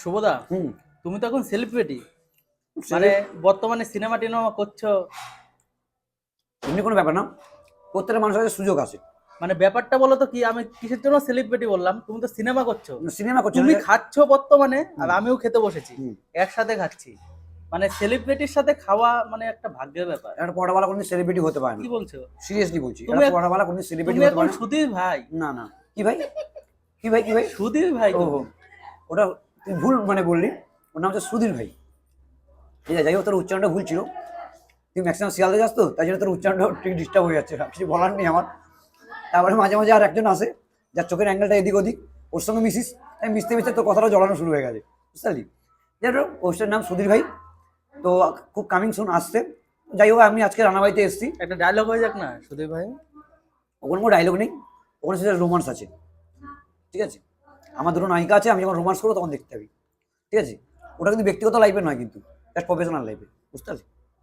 শুভদা, হুম। তুমি তো এখন সেলিব্রিটি, মানে বর্তমানে সিনেমা টিনেমা করছো। এমনি কোনো ব্যাপার না, প্রত্যেকটা মানুষের কাছে সুযোগ আছে। মানে ব্যাপারটা বলো তো কি, আমি কিসের জন্য সেলিব্রিটি বললাম? তুমি তো সিনেমা করছো, সিনেমা করছে না তুমি যে- খাচ্ছো বর্তমানে, আর হুম, আমিও খেতে বসেছি, হুম। একসাথে খাচ্ছি। মানে সেলিব্রিটির সাথে খাওয়া মানে একটা ভাগ্যের ব্যাপার। একটা পড়াবালা কোনো সেলিব্রিটি হতে পারে কি না। বলছো? সিরিয়াসলি বলছি, তুমি একটা এক- পড়াবালা কোনো সেলিব্রিটি তুমি হতে এখন পারে না। সুধীর ভাই। না না, কি ভাই, কি ভাই, কি ভাই? সুধীর ভাই ও তুমি। ওটা তুই ভুল মানে বললি। ওর নাম হচ্ছে সুধীর ভাই। ঠিক আছে, যাই হোক, তোর উচ্চারণটা ভুল ছিল। তুই ম্যাক্সিমাম শিয়ালদা যাস তো, তাই জন্য তোর উচ্চারণটা ঠিক ডিস্টার্ব হয়ে যাচ্ছে, কিছু বলার নেই আমার। তারপরে মাঝে মাঝে আর একজন আসে, যার চোখের অ্যাঙ্গেলটা এদিক ওদিক, ওর সঙ্গে মিশিস, তাই মিশতে মিশতে তোর কথাটা জড়ানো শুরু হয়ে গেছে, বুঝতে পারলি? যাই হোক, ওর নাম সুধীর ভাই। তো খুব কামিং সুন আসছে। যাই হোক, আমি আজকে রানাবাড়িতে এসেছি। একটা ডায়লগ হয়ে যাক না সুধীর ভাই। ওখানে কোনো ডায়লগ নেই, ওখানে সেটা রোমান্স আছে। ঠিক আছে, আমার দুটো নায়িকা আছে, আমি যখন রোমান্স করবো তখন দেখতে পাবি। ঠিক আছে, ওটা কিন্তু ব্যক্তিগত লাইফে নয়, কিন্তু প্রফেশনাল লাইফে, বুঝতে পারলি?